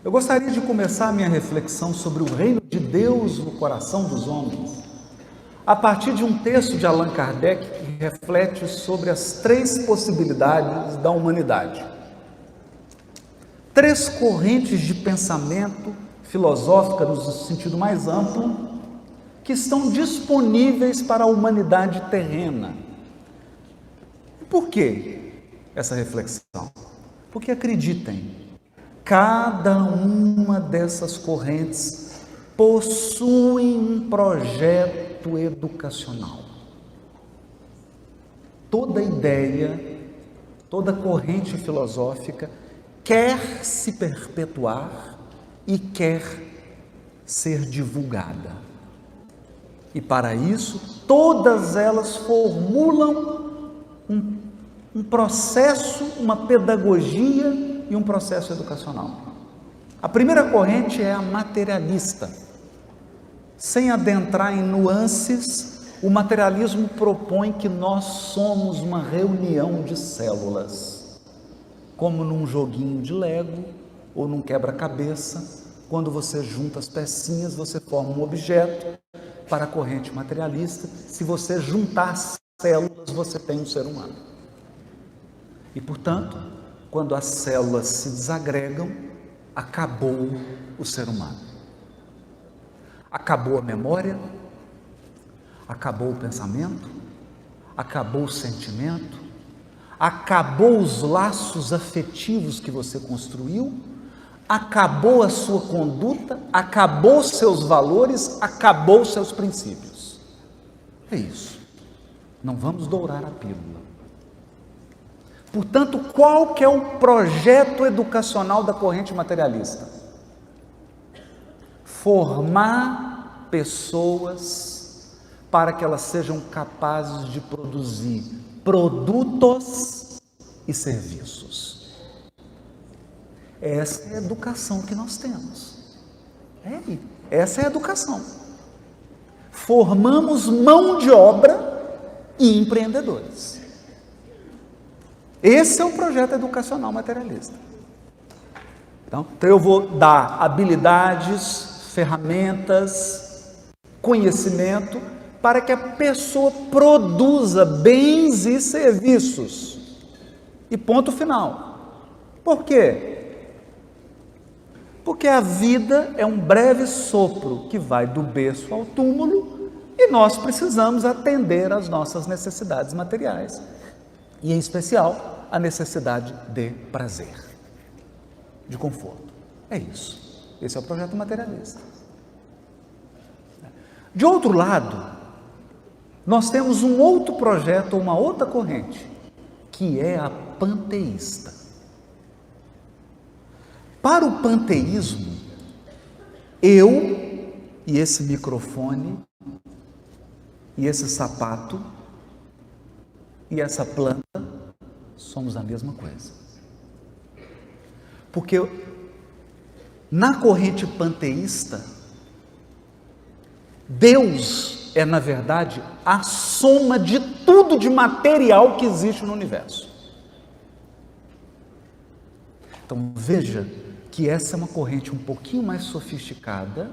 Eu gostaria de começar a minha reflexão sobre o reino de Deus no coração dos homens, a partir de um texto de Allan Kardec que reflete sobre as três possibilidades da humanidade. Três correntes de pensamento filosófica no sentido mais amplo, que estão disponíveis para a humanidade terrena. Por que essa reflexão? Porque acreditem, cada uma dessas correntes possui um projeto educacional. Toda ideia, toda corrente filosófica quer se perpetuar e quer ser divulgada. E para isso, todas elas formulam um processo, uma pedagogia e um processo educacional. A primeira corrente é a materialista. Sem adentrar em nuances, o materialismo propõe que nós somos uma reunião de células, como num joguinho de Lego ou num quebra-cabeça. Quando você junta as pecinhas, você forma um objeto. Para a corrente materialista, se você juntar células, você tem um ser humano. E, portanto, quando as células se desagregam, acabou o ser humano. Acabou a memória, acabou o pensamento, acabou o sentimento, acabou os laços afetivos que você construiu, acabou a sua conduta, acabou seus valores, acabou seus princípios. É isso. Não vamos dourar a pílula. Portanto, qual que é o projeto educacional da corrente materialista? Formar pessoas para que elas sejam capazes de produzir produtos e serviços. Essa é a educação que nós temos. Essa é a educação. Formamos mão de obra e empreendedores. Esse é o projeto educacional materialista. Então eu vou dar habilidades, ferramentas, conhecimento para que a pessoa produza bens e serviços. E ponto final. Por quê? Porque a vida é um breve sopro que vai do berço ao túmulo e nós precisamos atender às nossas necessidades materiais. E, em especial, a necessidade de prazer, de conforto. É isso. Esse é o projeto materialista. De outro lado, nós temos um outro projeto, uma outra corrente, que é a panteísta. Para o panteísmo, eu e esse microfone, e esse sapato, e essa planta, somos a mesma coisa. Porque na corrente panteísta, Deus é, na verdade, a soma de tudo de material que existe no universo. Então, veja que essa é uma corrente um pouquinho mais sofisticada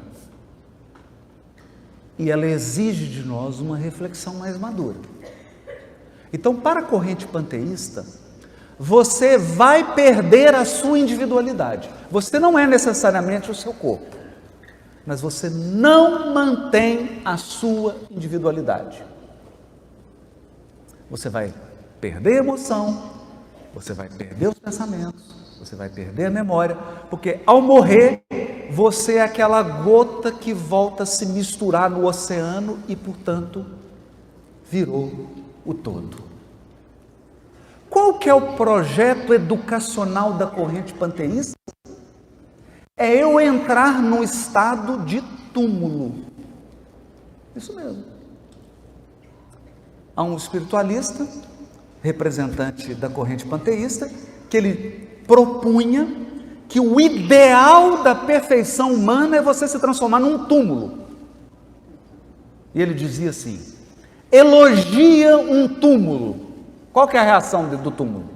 e ela exige de nós uma reflexão mais madura. Então, para a corrente panteísta, você vai perder a sua individualidade. Você não é necessariamente o seu corpo, mas você não mantém a sua individualidade. Você vai perder a emoção, você vai perder os pensamentos, você vai perder a memória, porque ao morrer, você é aquela gota que volta a se misturar no oceano e, portanto, virou o todo. Qual que é o projeto educacional da corrente panteísta? É eu entrar no estado de túmulo. Isso mesmo. Há um espiritualista, representante da corrente panteísta, que ele propunha que o ideal da perfeição humana é você se transformar num túmulo. E ele dizia assim: elogia um túmulo. Qual que é a reação do túmulo?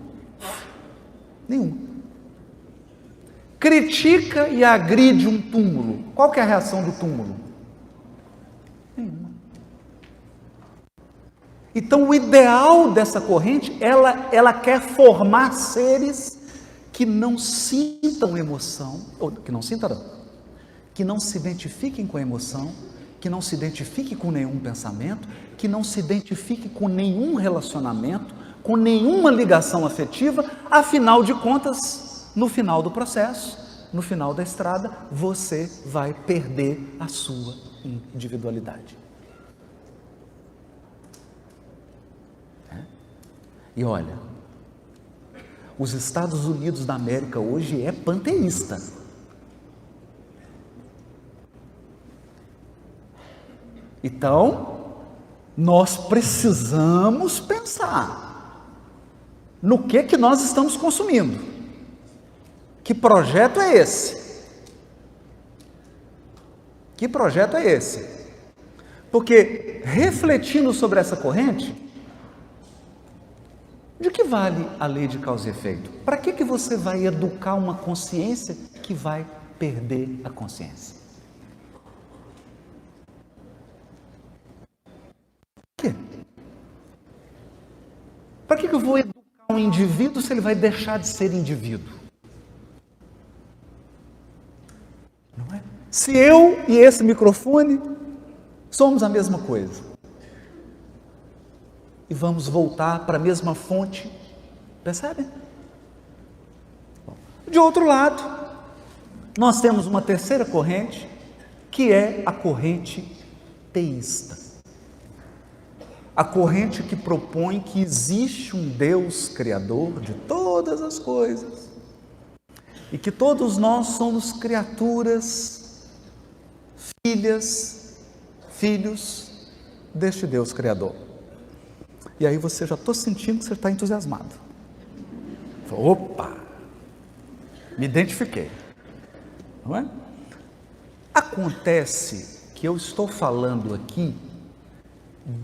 Nenhuma. critica e agride um túmulo. Qual que é a reação do túmulo? Nenhuma. Então, o ideal dessa corrente, ela quer formar seres que não sintam emoção, ou que não sintam, que não se identifiquem com a emoção, que não se identifiquem com nenhum pensamento, que não se identifiquem com nenhum relacionamento, com nenhuma ligação afetiva. Afinal de contas, no final do processo, no final da estrada, você vai perder a sua individualidade. E olha, os Estados Unidos da América hoje é panteísta. Então, nós precisamos pensar no que nós estamos consumindo. Que projeto é esse? Que projeto é esse? Porque, refletindo sobre essa corrente, de que vale a lei de causa e efeito? Para que você vai educar uma consciência que vai perder a consciência? Por quê? Para que eu vou educar um indivíduo se ele vai deixar de ser indivíduo? Não é? Se eu e esse microfone somos a mesma coisa, e vamos voltar para a mesma fonte, percebe? De outro lado, nós temos uma terceira corrente, que é a corrente teísta. A corrente que propõe que existe um Deus criador de todas as coisas e que todos nós somos criaturas, filhos deste Deus criador. E aí você já estou sentindo que você está entusiasmado. Opa! Me identifiquei. Não é? Acontece que eu estou falando aqui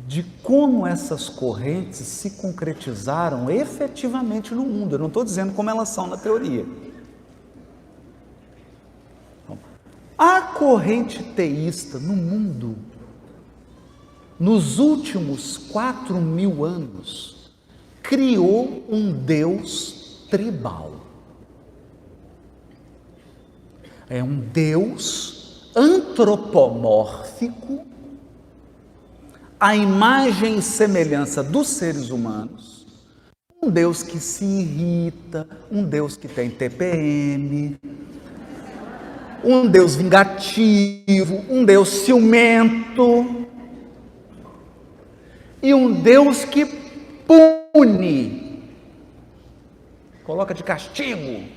de como essas correntes se concretizaram efetivamente no mundo. Eu não estou dizendo como elas são na teoria. A corrente teísta no mundo, nos últimos 4.000 anos, criou um Deus tribal. É um Deus antropomórfico, à imagem e semelhança dos seres humanos, um Deus que se irrita, um Deus que tem TPM, um Deus vingativo, um Deus ciumento, e um Deus que pune, coloca de castigo.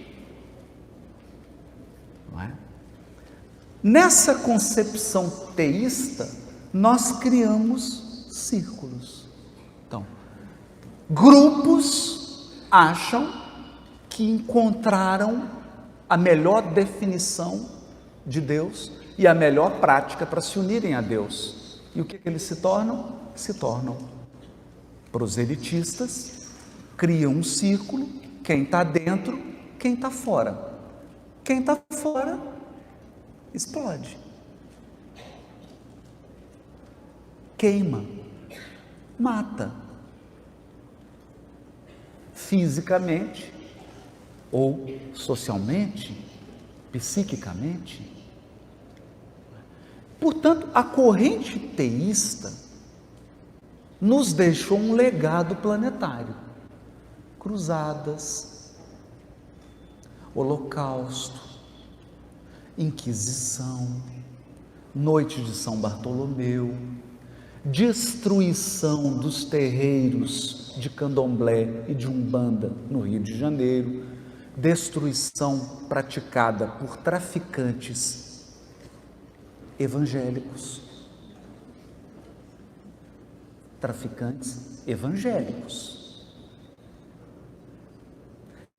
Não é? Nessa concepção teísta, nós criamos círculos. Então, grupos acham que encontraram a melhor definição de Deus e a melhor prática para se unirem a Deus. E o que eles se tornam? Se tornam proselitistas, criam um círculo, quem está dentro, quem está fora. Quem está fora, explode. Queima, mata, fisicamente ou socialmente, psiquicamente. Portanto, a corrente teísta nos deixou um legado planetário. Cruzadas, Holocausto, Inquisição, Noite de São Bartolomeu, destruição dos terreiros de Candomblé e de Umbanda no Rio de Janeiro, destruição praticada por traficantes evangélicos.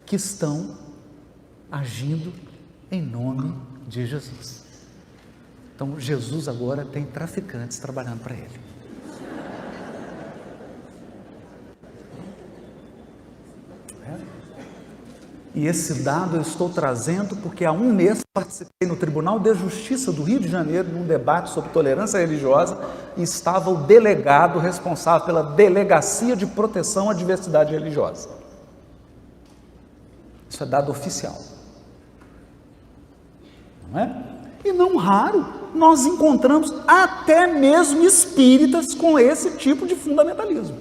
Que estão agindo em nome de Jesus. Então, Jesus agora tem traficantes trabalhando para ele. E esse dado eu estou trazendo porque há um mês participei no Tribunal de Justiça do Rio de Janeiro num debate sobre tolerância religiosa e estava o delegado responsável pela Delegacia de Proteção à Diversidade Religiosa. Isso é dado oficial. Não é? E não raro nós encontramos até mesmo espíritas com esse tipo de fundamentalismo,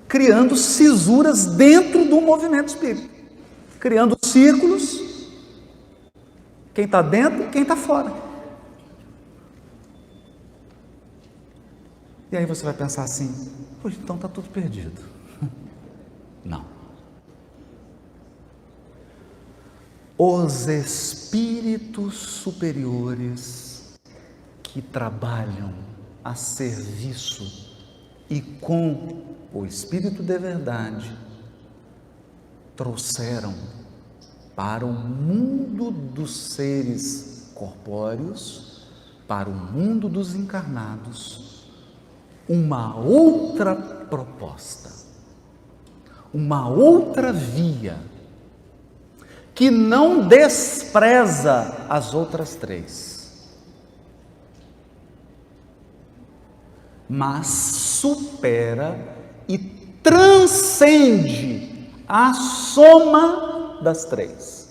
criando cisuras dentro do movimento espírita, criando círculos, quem está dentro e quem está fora. E aí você vai pensar assim, poxa, então está tudo perdido. Não. Os espíritos superiores que trabalham a serviço e com o Espírito de verdade trouxeram para o mundo dos seres corpóreos, para o mundo dos encarnados, uma outra proposta, uma outra via, que não despreza as outras três, mas supera e transcende a soma das três.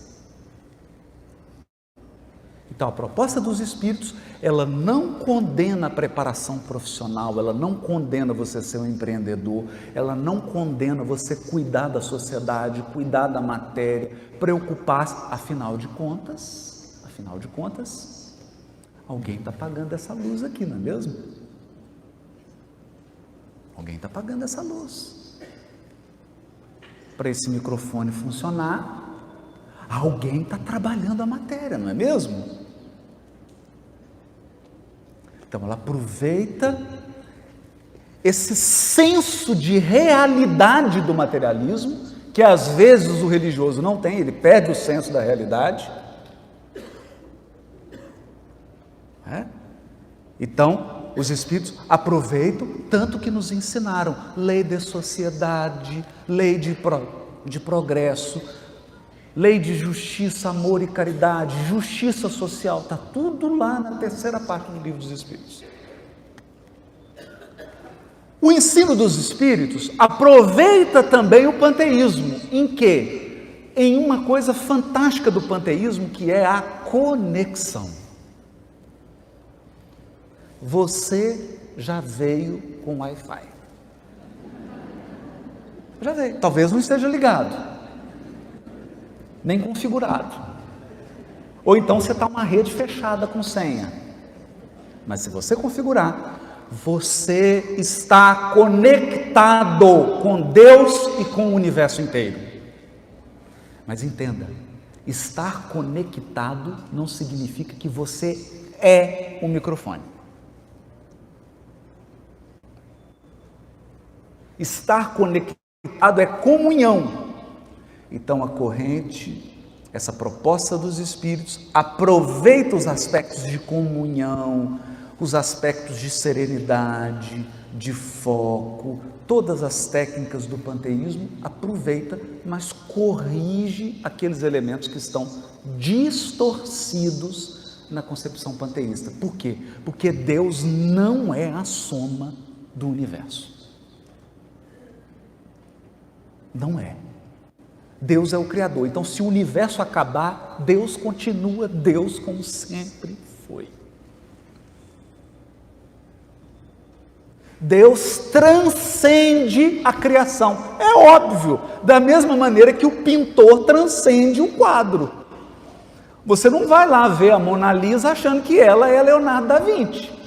Então, a proposta dos espíritos, ela não condena a preparação profissional, ela não condena você ser um empreendedor, ela não condena você cuidar da sociedade, cuidar da matéria, preocupar-se, afinal de contas, alguém está pagando essa luz aqui, não é mesmo? Alguém está pagando essa luz. Para esse microfone funcionar, alguém está trabalhando a matéria, não é mesmo? Então ela aproveita esse senso de realidade do materialismo, que às vezes o religioso não tem, ele perde o senso da realidade. Então, os espíritos aproveitam, tanto que nos ensinaram lei de sociedade, lei de progresso, lei de justiça, amor e caridade, justiça social, está tudo lá na terceira parte do Livro dos Espíritos. O ensino dos espíritos aproveita também o panteísmo, em quê? Em uma coisa fantástica do panteísmo, que é a conexão. Você já veio com Wi-Fi. Já veio, talvez não esteja ligado, nem configurado, ou então você está uma rede fechada com senha, mas se você configurar, você está conectado com Deus e com o universo inteiro. Mas entenda, estar conectado não significa que você é o microfone. Estar conectado é comunhão. Então a corrente, essa proposta dos espíritos, aproveita os aspectos de comunhão, os aspectos de serenidade, de foco, todas as técnicas do panteísmo, aproveita, mas corrige aqueles elementos que estão distorcidos na concepção panteísta. Por quê? Porque Deus não é a soma do universo. Não é. Deus é o Criador. Então, se o universo acabar, Deus continua Deus como sempre foi. Deus transcende a criação. É óbvio, da mesma maneira que o pintor transcende o quadro. Você não vai lá ver a Mona Lisa achando que ela é Leonardo da Vinci.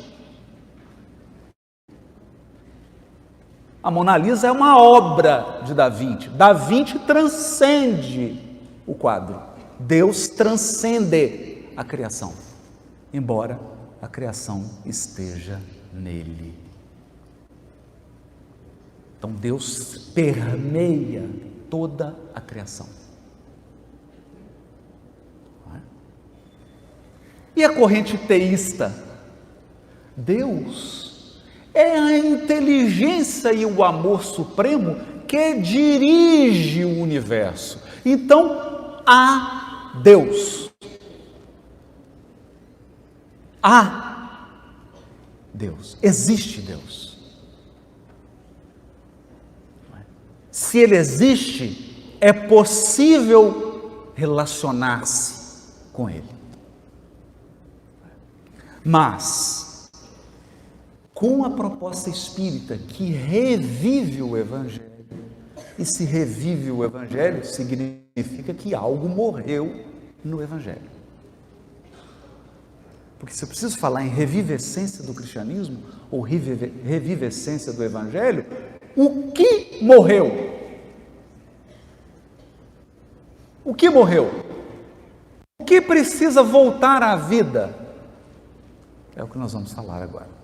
A Mona Lisa é uma obra de Da Vinci. Da Vinci transcende o quadro. Deus transcende a criação, embora a criação esteja nele. Então Deus permeia toda a criação. E a corrente teísta? Deus é a inteligência e o amor supremo que dirige o universo. Então, há Deus. Há Deus. Existe Deus. Se Ele existe, é possível relacionar-se com Ele. Mas, com a proposta espírita que revive o Evangelho, e se revive o Evangelho, significa que algo morreu no Evangelho. Porque se eu preciso falar em revivescência do cristianismo, ou revivescência do Evangelho, o que morreu? O que morreu? O que precisa voltar à vida? É o que nós vamos falar agora.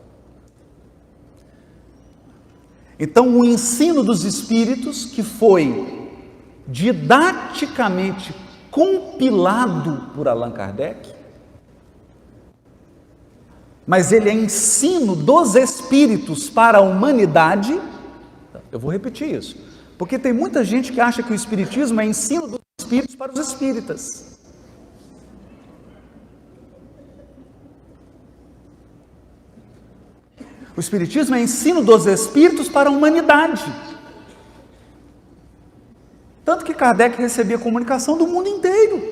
Então, o ensino dos Espíritos, que foi didaticamente compilado por Allan Kardec, mas ele é ensino dos Espíritos para a humanidade. Eu vou repetir isso, porque tem muita gente que acha que o Espiritismo é ensino dos Espíritos para os espíritas. O Espiritismo é ensino dos Espíritos para a humanidade. Tanto que Kardec recebia comunicação do mundo inteiro,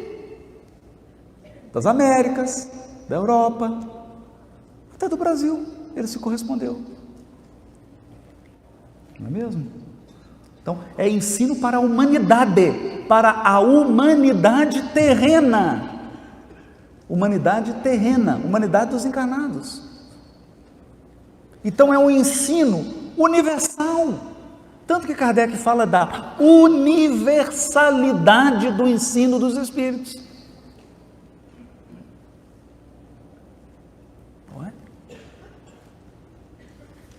das Américas, da Europa, até do Brasil, ele se correspondeu. Não é mesmo? Então, é ensino para a humanidade terrena. Humanidade terrena, humanidade dos encarnados. Então, é um ensino universal. Tanto que Kardec fala da universalidade do ensino dos Espíritos. Não é?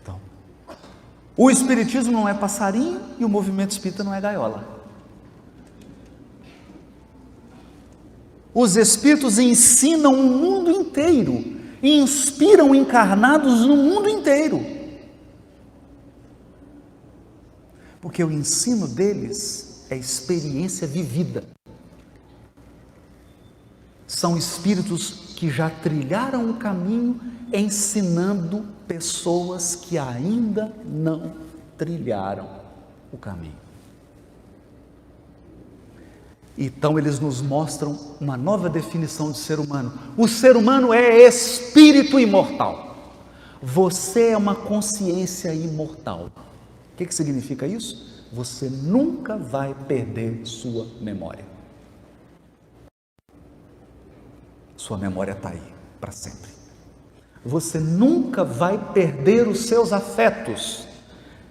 Então, o Espiritismo não é passarinho e o movimento espírita não é gaiola. Os Espíritos ensinam o mundo inteiro e inspiram encarnados no mundo inteiro. Porque o ensino deles é experiência vivida. São espíritos que já trilharam o caminho, ensinando pessoas que ainda não trilharam o caminho. Então eles nos mostram uma nova definição de ser humano. O ser humano é espírito imortal. Você é uma consciência imortal. O que significa isso? Você nunca vai perder sua memória. Sua memória está aí para sempre. Você nunca vai perder os seus afetos.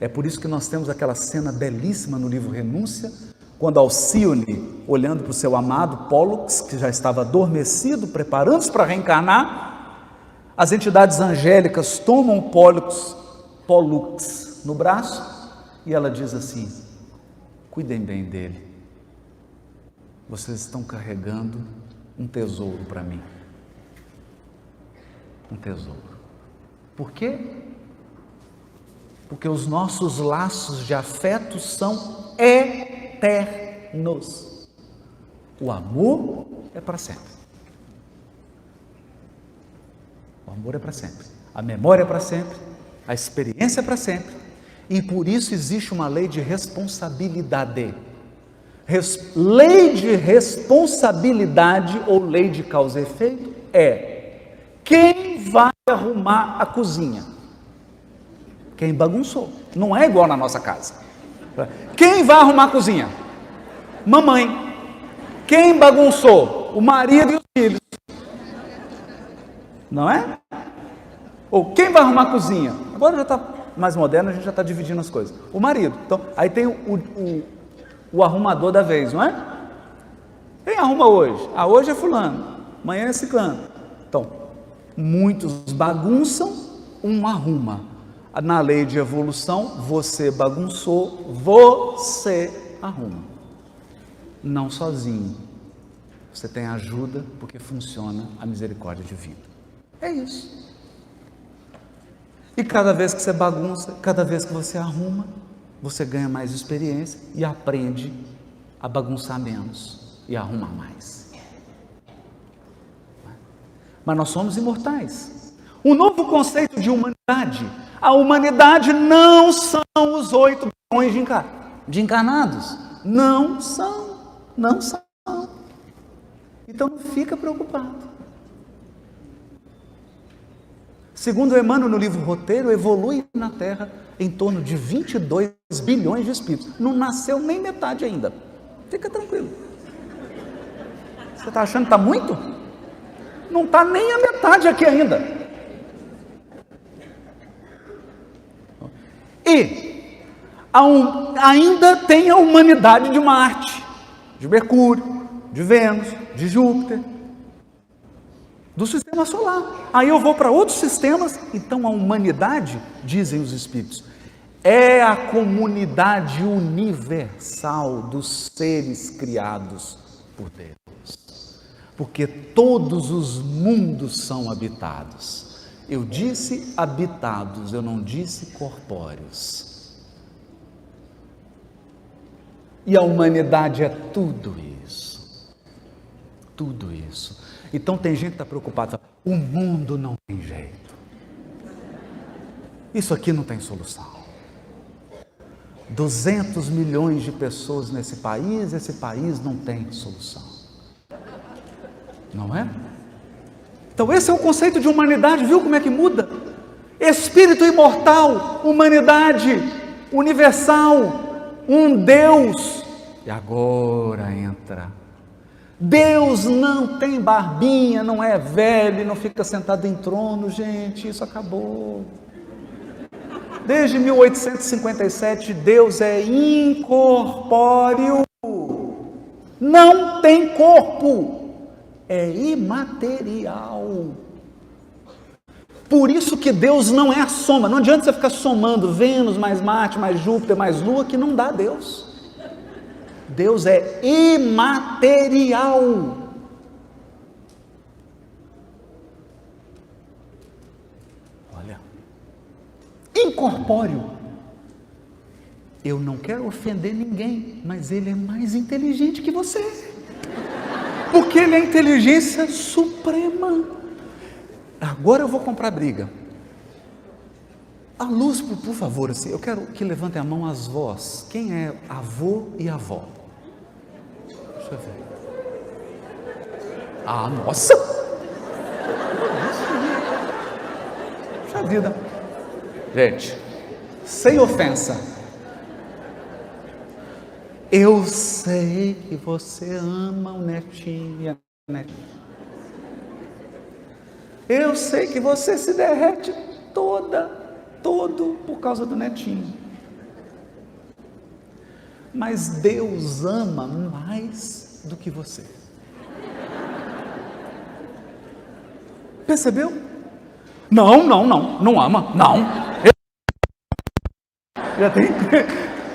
É por isso que nós temos aquela cena belíssima no livro Renúncia, quando Alcione, olhando para o seu amado Pólux, que já estava adormecido, preparando-se para reencarnar, as entidades angélicas tomam Pólux no braço e ela diz assim: cuidem bem dele, vocês estão carregando um tesouro para mim. Um tesouro. Por quê? Porque os nossos laços de afeto são eternos. O amor é para sempre. O amor é para sempre. A memória é para sempre. A experiência é para sempre. E por isso existe uma lei de responsabilidade. Lei de responsabilidade ou lei de causa e efeito é: quem vai arrumar a cozinha? Quem bagunçou. Não é igual na nossa casa. Quem vai arrumar a cozinha? Mamãe. Quem bagunçou? O marido e os filhos. Não é? Ou quem vai arrumar a cozinha? Agora já está mais moderno, a gente já está dividindo as coisas. O marido. Então, aí tem o arrumador da vez, não é? Quem arruma hoje? Ah, hoje é fulano, amanhã é ciclano. Então, muitos bagunçam, um arruma. Na lei de evolução, você bagunçou, você arruma. Não sozinho. Você tem ajuda porque funciona a misericórdia divina. É isso. E cada vez que você bagunça, cada vez que você arruma, você ganha mais experiência e aprende a bagunçar menos e a arrumar mais. Mas nós somos imortais. Um novo conceito de humanidade. A humanidade não são os 8 bilhões de encarnados. Não são. Não são. Então não fica preocupado. Segundo Emmanuel, no livro Roteiro, evolui na Terra em torno de 22 bilhões de espíritos. Não nasceu nem metade ainda. Fica tranquilo. Você está achando que está muito? Não está nem a metade aqui ainda. E ainda tem a humanidade de Marte, de Mercúrio, de Vênus, de Júpiter, do sistema solar. Aí eu vou para outros sistemas. Então a humanidade, dizem os espíritos, é a comunidade universal dos seres criados por Deus. Porque todos os mundos são habitados. Eu disse habitados, eu não disse corpóreos. E a humanidade é tudo isso. Tudo isso. Então tem gente que está preocupada. O mundo não tem jeito. Isso aqui não tem solução. 200 milhões de pessoas nesse país, esse país não tem solução. Não é? Então esse é o conceito de humanidade, viu como é que muda? Espírito imortal, humanidade universal, um Deus. E agora entra. Deus não tem barbinha, não é velho, não fica sentado em trono, gente, isso acabou. Desde 1857, Deus é incorpóreo, não tem corpo. É imaterial. Por isso que Deus não é a soma. Não adianta você ficar somando Vênus mais Marte mais Júpiter mais Lua, que não dá Deus. Deus é imaterial. Olha, incorpóreo. Eu não quero ofender ninguém, mas ele é mais inteligente que você. Porque ele é a inteligência suprema. Agora eu vou comprar briga. A luz, por favor, assim, eu quero que levantem a mão as vós. Quem é avô e avó? Deixa eu ver. Ah, nossa! Puxa vida. Gente, sem ofensa. Eu sei que você ama o netinho e a netinha. Eu sei que você se derrete todo por causa do netinho. Mas Deus ama mais do que você. Percebeu? Não ama, não.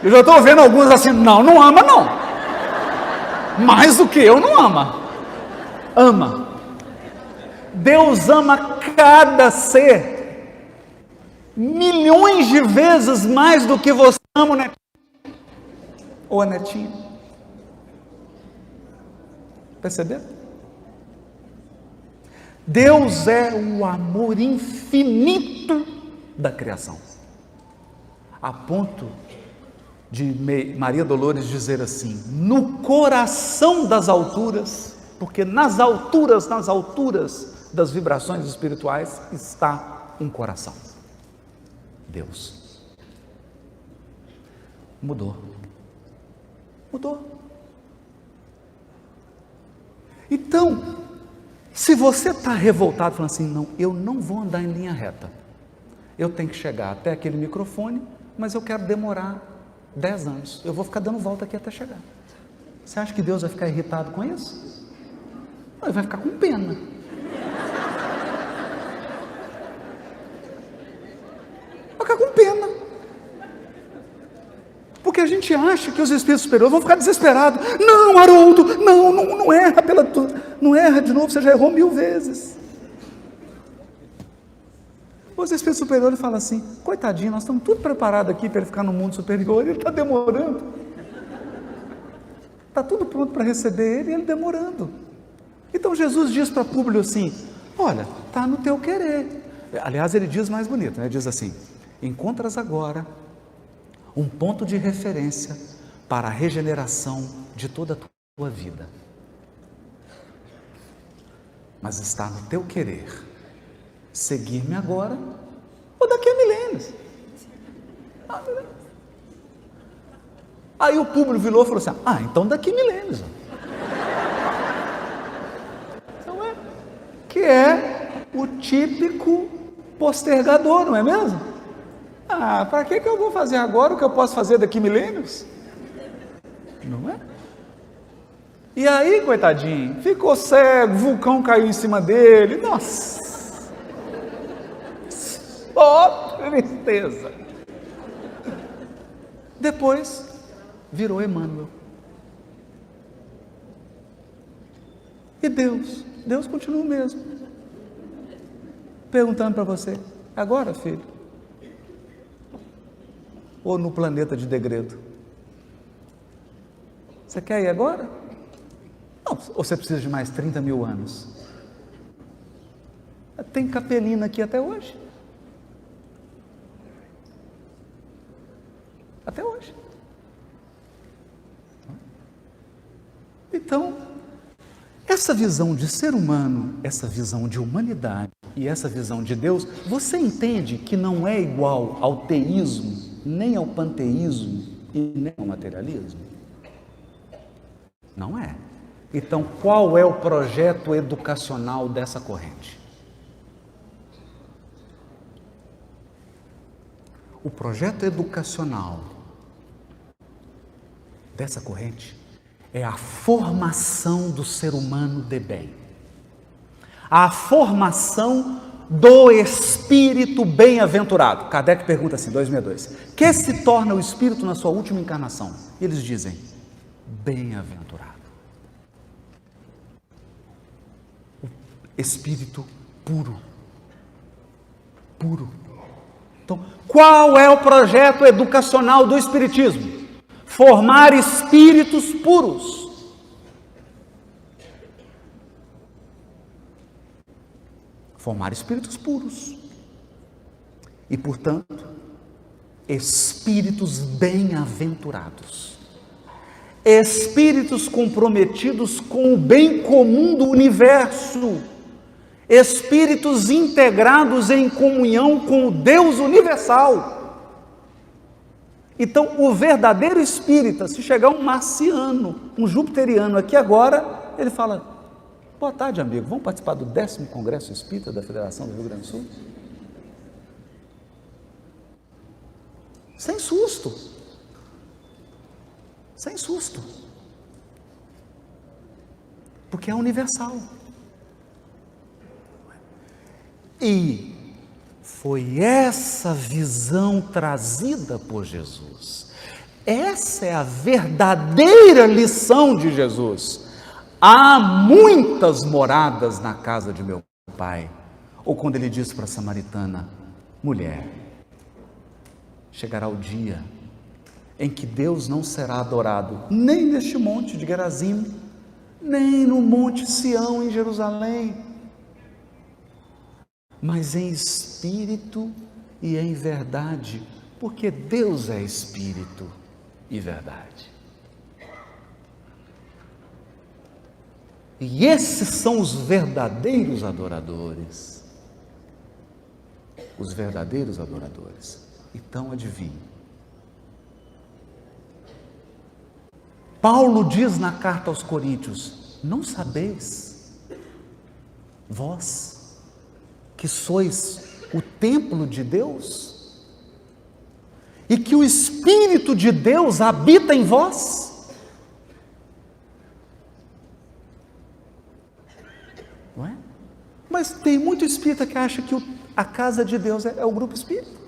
Eu já estou vendo alguns assim, não ama não. Mais do que eu, não ama. Ama. Deus ama cada ser milhões de vezes mais do que você ama o netinho ou a netinha. Percebeu? Deus é o amor infinito da criação, a ponto de Maria Dolores dizer assim: no coração das alturas, porque nas alturas das vibrações espirituais está um coração. Deus. Mudou. Então, se você está revoltado, falando assim, não, eu não vou andar em linha reta, eu tenho que chegar até aquele microfone, mas eu quero demorar 10 anos, eu vou ficar dando volta aqui até chegar. Você acha que Deus vai ficar irritado com isso? Não, ele vai ficar com pena. Vai ficar com pena. Porque a gente acha que os espíritos superiores vão ficar desesperados. Não, Haroldo, não erra não erra de novo, você já errou 1000 vezes. Os espíritos superiores falam assim: coitadinho, nós estamos tudo preparado aqui para ele ficar no mundo superior, ele está demorando. Está tudo pronto para receber ele e ele demorando. Então Jesus diz para Públio assim: olha, está no teu querer. Aliás, ele diz mais bonito, né? Diz assim: encontras agora um ponto de referência para a regeneração de toda a tua vida. Mas está no teu querer seguir-me agora ou daqui a milênios. Aí o Públio virou e falou assim: então daqui a milênios. Então que é o típico postergador, não é mesmo? Para que eu vou fazer agora o que eu posso fazer daqui a milênios? Não é? E aí, coitadinho, ficou cego, vulcão caiu em cima dele, nossa! Tristeza! Depois, virou Emmanuel. E Deus continua o mesmo. Perguntando para você: agora, filho? Ou no planeta de degredo? Você quer ir agora? Não, ou você precisa de mais 30 mil anos? Tem capelina aqui até hoje. Até hoje. Então, essa visão de ser humano, essa visão de humanidade e essa visão de Deus, você entende que não é igual ao teísmo, nem ao panteísmo e nem ao materialismo? Não é. Então, qual é o projeto educacional dessa corrente? O projeto educacional dessa corrente é a formação do ser humano de bem. A formação do espírito bem-aventurado. Kardec pergunta assim, 262, que se torna o espírito na sua última encarnação? E eles dizem, bem-aventurado. O espírito puro. Puro. Então, qual é o projeto educacional do espiritismo? Formar espíritos puros. Formar espíritos puros. E, portanto, espíritos bem-aventurados. Espíritos comprometidos com o bem comum do universo. Espíritos integrados em comunhão com o Deus universal. Então, o verdadeiro espírita, se chegar um marciano, um jupiteriano aqui agora, ele fala, boa tarde, amigo, vamos participar do 10º Congresso Espírita da Federação do Rio Grande do Sul? Sem susto. Sem susto. Porque é universal. E foi essa visão trazida por Jesus. Essa é a verdadeira lição de Jesus. Há muitas moradas na casa de meu Pai. Ou quando ele disse para a samaritana, mulher, chegará o dia em que Deus não será adorado nem neste monte de Gerazim, nem no monte Sião em Jerusalém, mas em espírito e em verdade, porque Deus é espírito e verdade. E esses são os verdadeiros adoradores. Os verdadeiros adoradores. Então, adivinhe. Paulo diz na carta aos Coríntios, não sabeis, vós, que sois o templo de Deus e que o Espírito de Deus habita em vós? Não é? Mas tem muito espírita que acha que a casa de Deus é o grupo espírita.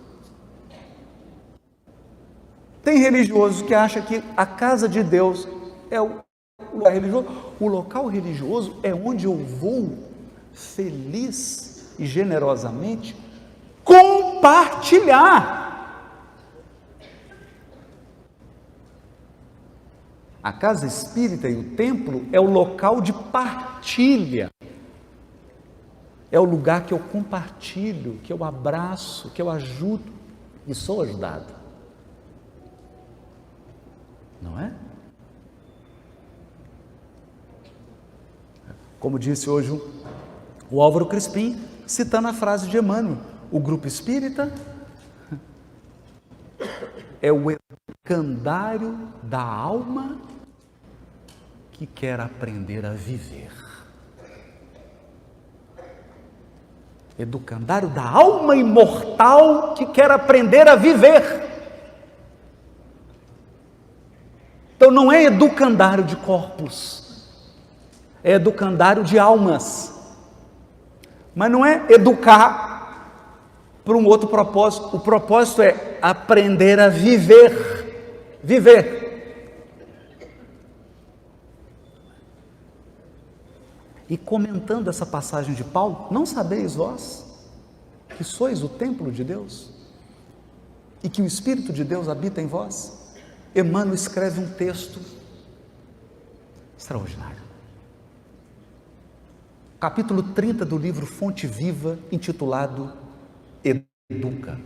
Tem religioso que acha que a casa de Deus é o lugar religioso. O local religioso é onde eu vou feliz e generosamente compartilhar. A casa espírita e o templo é o local de partilha. É o lugar que eu compartilho, que eu abraço, que eu ajudo e sou ajudado. Não é? Como disse hoje o Álvaro Crispim, citando a frase de Emmanuel, o grupo espírita é o educandário da alma que quer aprender a viver. Educandário da alma imortal que quer aprender a viver. Então não é educandário de corpos, é educandário de almas. Mas não é educar para um outro propósito. O propósito é aprender a viver. Viver. E comentando essa passagem de Paulo, não sabeis vós que sois o templo de Deus e que o Espírito de Deus habita em vós? Emmanuel escreve um texto extraordinário. Capítulo 30 do livro Fonte Viva, intitulado Educa.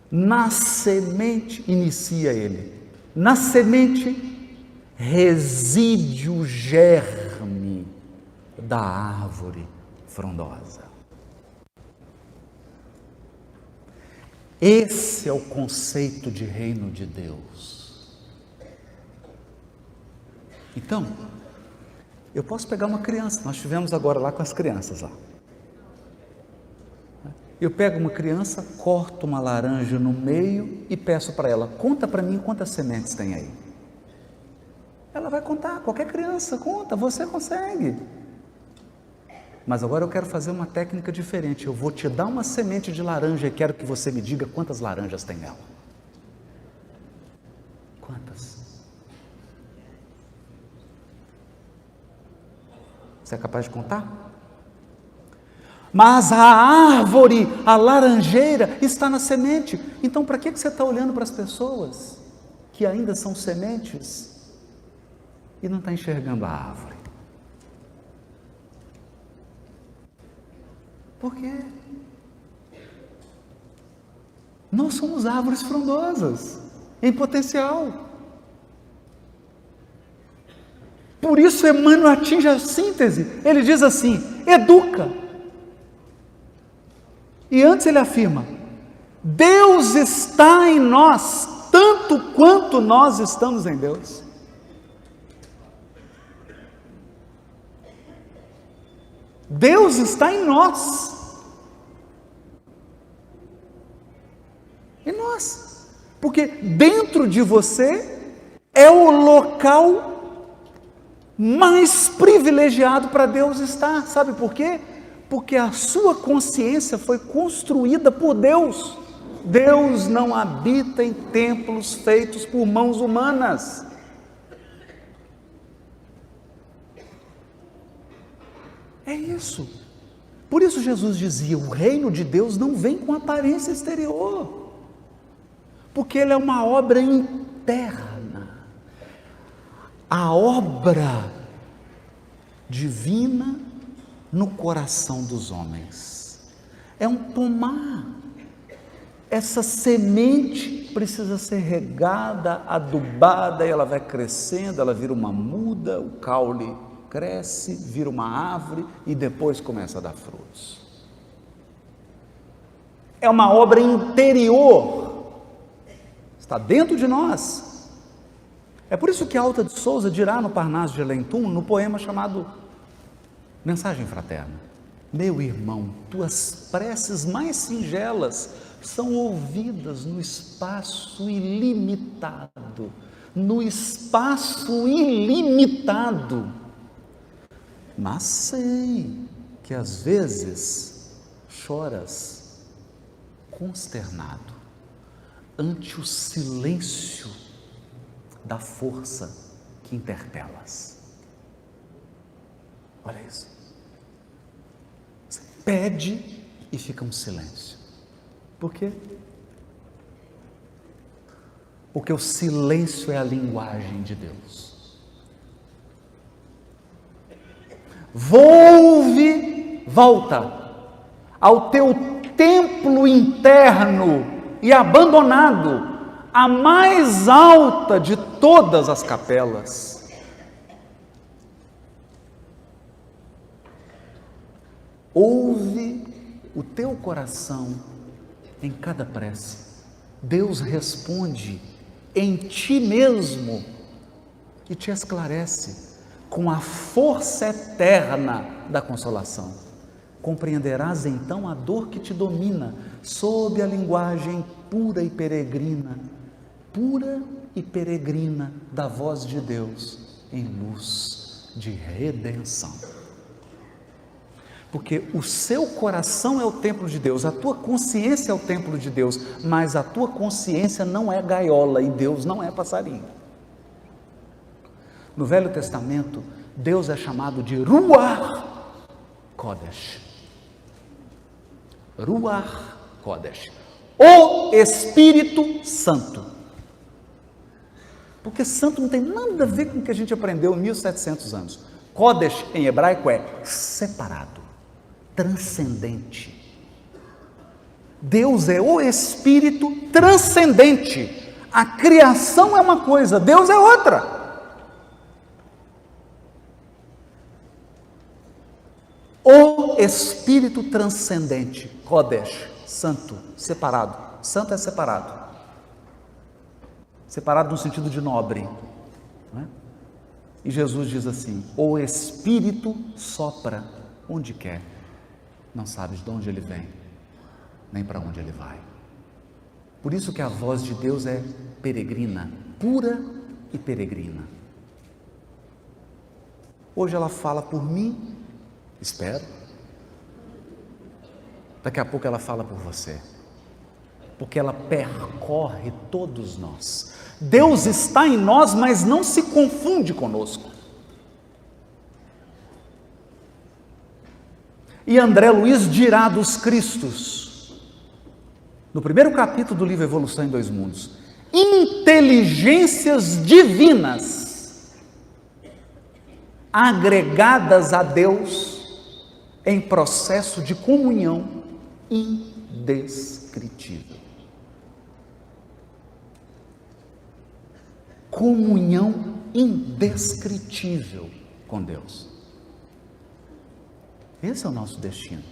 Na semente, inicia ele, na semente reside o germe da árvore frondosa. Esse é o conceito de reino de Deus. Então, eu posso pegar uma criança, nós estivemos agora lá com as crianças lá. Eu pego uma criança, corto uma laranja no meio e peço para ela, conta para mim quantas sementes tem aí. Ela vai contar, qualquer criança conta, você consegue. Mas agora eu quero fazer uma técnica diferente. Eu vou te dar uma semente de laranja e quero que você me diga quantas laranjas tem nela. Quantas? Você é capaz de contar? Mas a árvore, a laranjeira, está na semente. Então, para que você está olhando para as pessoas que ainda são sementes e não está enxergando a árvore? Por quê? Nós somos árvores frondosas, em potencial. Por isso Emmanuel atinge a síntese. Ele diz assim, educa. E antes ele afirma, Deus está em nós, tanto quanto nós estamos em Deus. Deus está em nós. Em nós. Porque dentro de você é o local mais privilegiado para Deus estar. Sabe por quê? Porque a sua consciência foi construída por Deus. Deus não habita em templos feitos por mãos humanas. É isso. Por isso Jesus dizia, o reino de Deus não vem com aparência exterior, porque ele é uma obra interna. A obra divina no coração dos homens. É um pomar. Essa semente precisa ser regada, adubada, e ela vai crescendo, ela vira uma muda, o caule cresce, vira uma árvore e depois começa a dar frutos. É uma obra interior, está dentro de nós. É por isso que Alta de Souza dirá no Parnaso de Lentum, no poema chamado Mensagem Fraterna: meu irmão, tuas preces mais singelas são ouvidas no espaço ilimitado, mas sei que às vezes choras consternado ante o silêncio da força que interpelas. Olha isso. pede e fica um silêncio. Por quê? Porque o silêncio é a linguagem de Deus. Volta ao teu templo interno e abandonado, a mais alta de todas as capelas. Ouve o teu coração em cada prece. Deus responde em ti mesmo e te esclarece com a força eterna da consolação. Compreenderás então a dor que te domina sob a linguagem pura e peregrina da voz de Deus em luz de redenção. Porque o seu coração é o templo de Deus, a tua consciência é o templo de Deus, mas a tua consciência não é gaiola e Deus não é passarinho. No Velho Testamento, Deus é chamado de Ruach Kodesh. Ruach Kodesh, o Espírito Santo. Porque santo não tem nada a ver com o que a gente aprendeu em 1700 anos. Kodesh em hebraico é separado, transcendente. Deus é o Espírito transcendente. A criação é uma coisa, Deus é outra. O Espírito transcendente, Kodesh, santo, separado. Santo é separado. Separado no sentido de nobre. Não é? E Jesus diz assim: o Espírito sopra onde quer. Não sabes de onde ele vem, nem para onde ele vai. Por isso que a voz de Deus é peregrina, pura e peregrina. Hoje ela fala por mim, espero. Daqui a pouco ela fala por você, porque ela percorre todos nós. Deus está em nós, mas não se confunde conosco. E André Luiz dirá dos Cristos, no primeiro capítulo do livro Evolução em Dois Mundos: inteligências divinas agregadas a Deus em processo de comunhão indescritível. Comunhão indescritível com Deus. Esse é o nosso destino.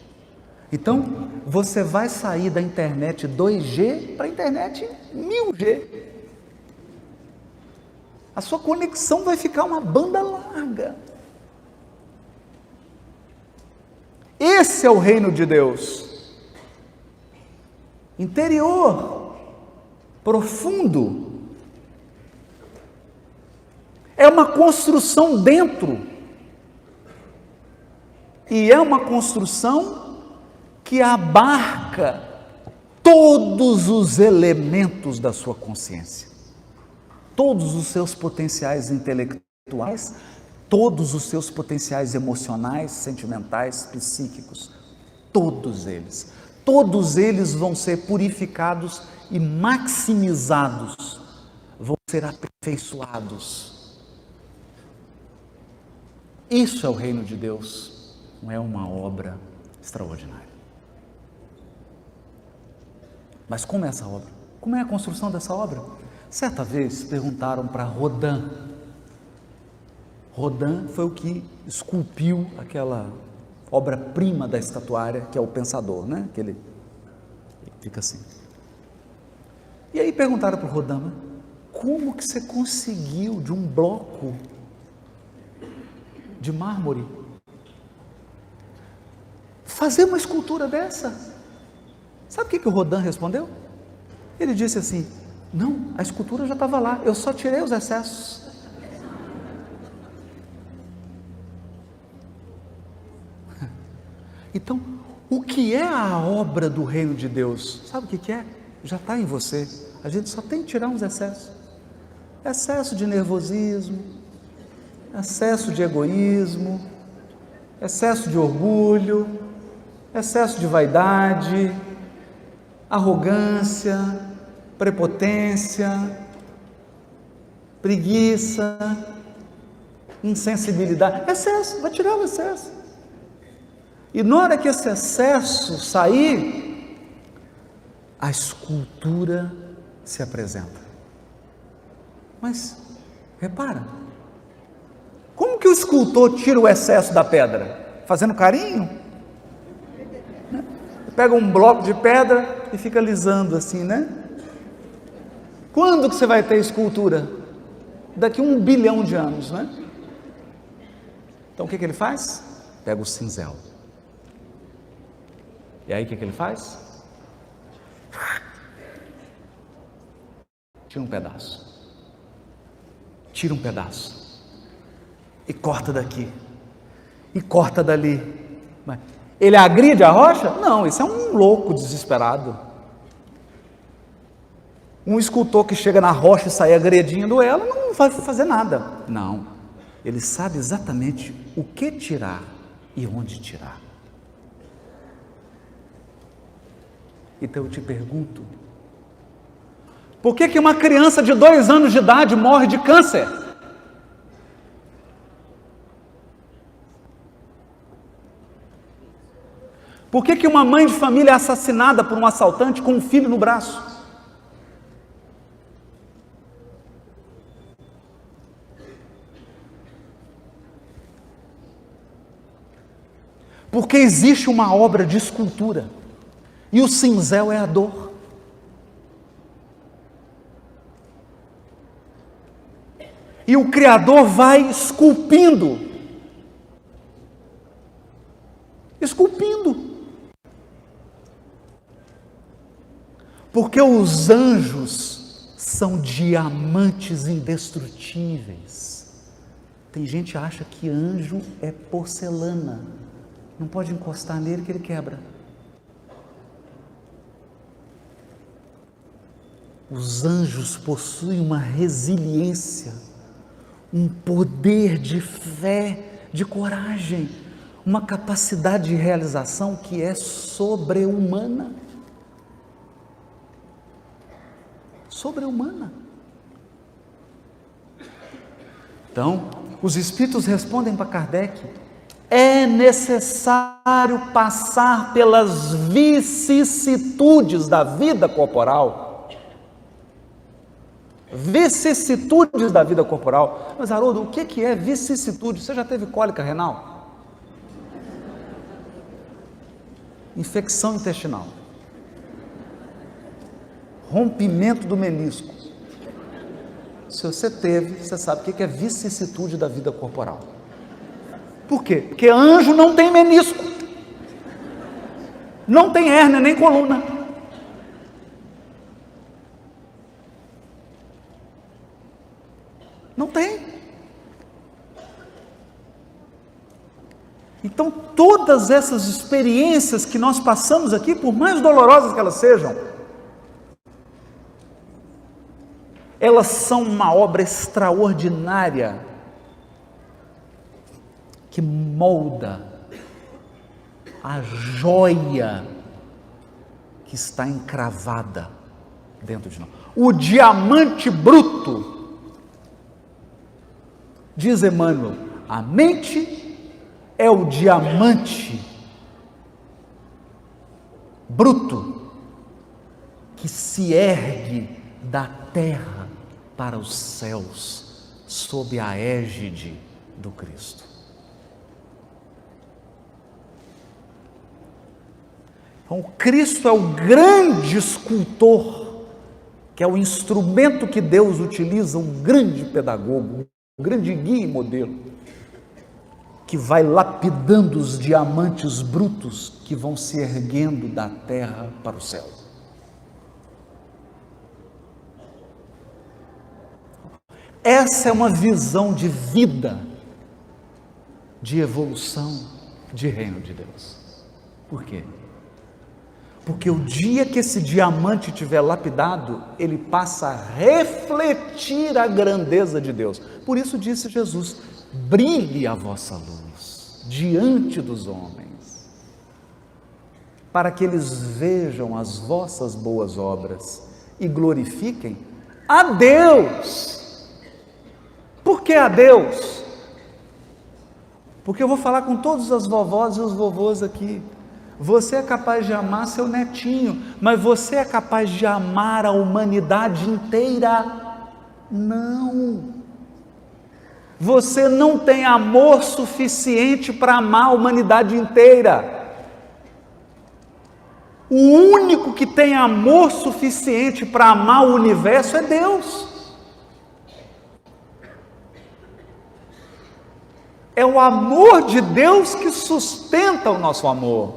Então, você vai sair da internet 2G para a internet 1000G. A sua conexão vai ficar uma banda larga. Esse é o reino de Deus. Interior, profundo. É uma construção dentro. E é uma construção que abarca todos os elementos da sua consciência. Todos os seus potenciais intelectuais, todos os seus potenciais emocionais, sentimentais, psíquicos. Todos eles vão ser purificados e maximizados, vão ser aperfeiçoados. Isso é o reino de Deus, não é uma obra extraordinária. Mas como é essa obra? Como é a construção dessa obra? Certa vez perguntaram para Rodin. Rodin foi o que esculpiu aquela obra-prima da estatuária, que é o Pensador, né? Que ele fica assim. E aí perguntaram para o Rodin: como que você conseguiu de um bloco de mármore fazer uma escultura dessa? Sabe o que o Rodin respondeu? Ele disse assim: não, a escultura já estava lá, eu só tirei os excessos. Então, o que é a obra do reino de Deus? Sabe o que é? Já está em você. A gente só tem que tirar uns excessos. Excesso de nervosismo, excesso de egoísmo, excesso de orgulho, Excesso de vaidade, arrogância, prepotência, preguiça, insensibilidade. Excesso, vai tirar o excesso. E na hora que esse excesso sair, a escultura se apresenta. Mas, repara, como que o escultor tira o excesso da pedra? Fazendo carinho? Pega um bloco de pedra e fica alisando assim, né? Quando que você vai ter escultura? Daqui 1 bilhão de anos, né? Então o que ele faz? Pega o cinzel. E aí o que ele faz? Tira um pedaço. Tira um pedaço. E corta daqui. E corta dali. Ele agride a rocha? Não, isso é um louco desesperado. Um escultor que chega na rocha e sai agredindo ela, não vai fazer nada. Não, ele sabe exatamente o que tirar e onde tirar. Então eu te pergunto, por que uma criança de 2 anos de idade morre de câncer? Por que uma mãe de família é assassinada por um assaltante com um filho no braço? Porque existe uma obra de escultura, e o cinzel é a dor. E o Criador vai esculpindo. Porque os anjos são diamantes indestrutíveis. Tem gente que acha que anjo é porcelana, não pode encostar nele que ele quebra. Os anjos possuem uma resiliência, um poder de fé, de coragem, uma capacidade de realização que é sobre-humana. Sobre-humana. Então, os espíritos respondem para Kardec: é necessário passar pelas vicissitudes da vida corporal. Vicissitudes da vida corporal. Mas, Haroldo, o que é vicissitude? Você já teve cólica renal? Infecção intestinal. Rompimento do menisco. Se você teve, você sabe o que é vicissitude da vida corporal. Por quê? Porque anjo não tem menisco, não tem hérnia nem coluna. Não tem. Então todas essas experiências que nós passamos aqui, por mais dolorosas que elas sejam, elas são uma obra extraordinária que molda a joia que está encravada dentro de nós. O diamante bruto, diz Emmanuel, a mente é o diamante bruto que se ergue da terra para os céus, sob a égide do Cristo. Então, o Cristo é o grande escultor, que é o instrumento que Deus utiliza, um grande pedagogo, um grande guia e modelo, que vai lapidando os diamantes brutos que vão se erguendo da terra para o céu. Essa é uma visão de vida, de evolução, de reino de Deus. Por quê? Porque o dia que esse diamante estiver lapidado, ele passa a refletir a grandeza de Deus. Por isso disse Jesus: brilhe a vossa luz diante dos homens. para que eles vejam as vossas boas obras e glorifiquem a Deus. Por que a Deus? Porque eu vou falar com todas as vovós e os vovôs aqui. Você é capaz de amar seu netinho, mas você é capaz de amar a humanidade inteira? Não. Você não tem amor suficiente para amar a humanidade inteira. O único que tem amor suficiente para amar o universo é Deus. É o amor de Deus que sustenta o nosso amor.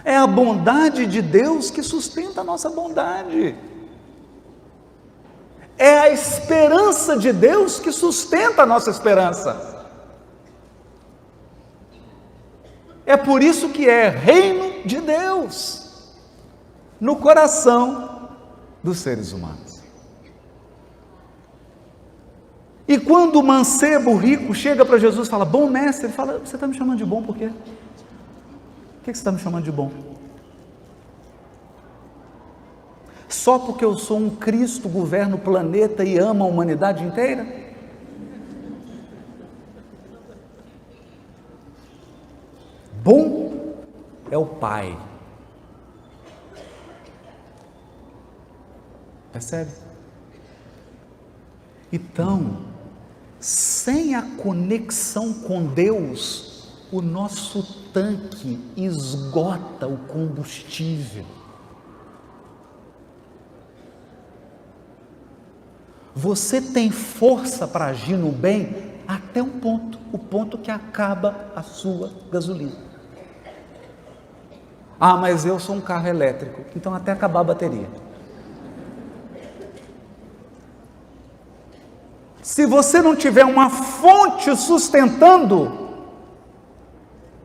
É a bondade de Deus que sustenta a nossa bondade. É a esperança de Deus que sustenta a nossa esperança. É por isso que é reino de Deus no coração dos seres humanos. E quando o mancebo rico chega para Jesus e fala, bom mestre, ele fala, você está me chamando de bom por quê? Por que você está me chamando de bom? Só porque eu sou um Cristo, governo o planeta e amo a humanidade inteira? Bom é o Pai. Percebe? Então, sem a conexão com Deus, o nosso tanque esgota o combustível. Você tem força para agir no bem até um ponto, o ponto que acaba a sua gasolina. Ah, mas eu sou um carro elétrico, então até acabar a bateria. Se você não tiver uma fonte sustentando,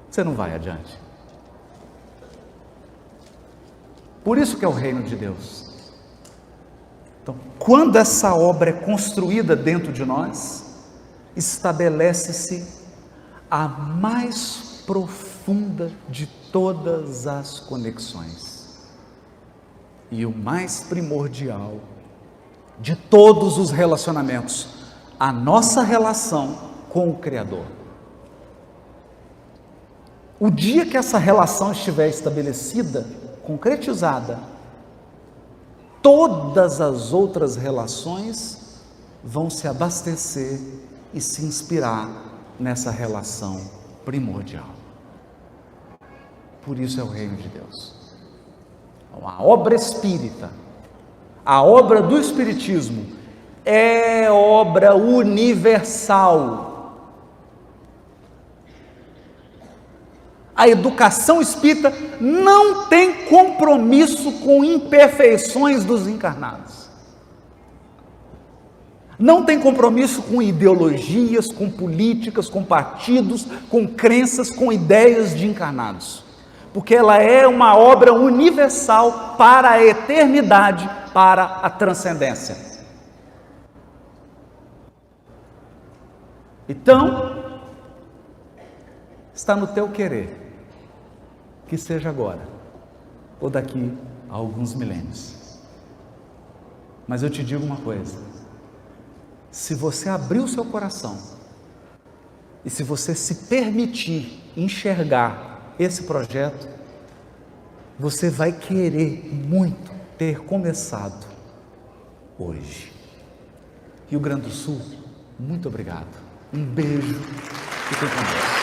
você não vai adiante. Por isso que é o reino de Deus. Então, quando essa obra é construída dentro de nós, estabelece-se a mais profunda de todas as conexões e o mais primordial de todos os relacionamentos, a nossa relação com o Criador. O dia que essa relação estiver estabelecida, concretizada, todas as outras relações vão se abastecer e se inspirar nessa relação primordial. Por isso é o reino de Deus. A obra espírita, a obra do espiritismo é obra universal. A educação espírita não tem compromisso com imperfeições dos encarnados. Não tem compromisso com ideologias, com políticas, com partidos, com crenças, com ideias de encarnados. Porque ela é uma obra universal para a eternidade, para a transcendência. Então, está no teu querer, que seja agora, ou daqui a alguns milênios. Mas eu te digo uma coisa, se você abrir o seu coração, e se você se permitir enxergar esse projeto, você vai querer muito ter começado hoje. Rio Grande do Sul, muito obrigado. Um beijo e fiquem com Deus.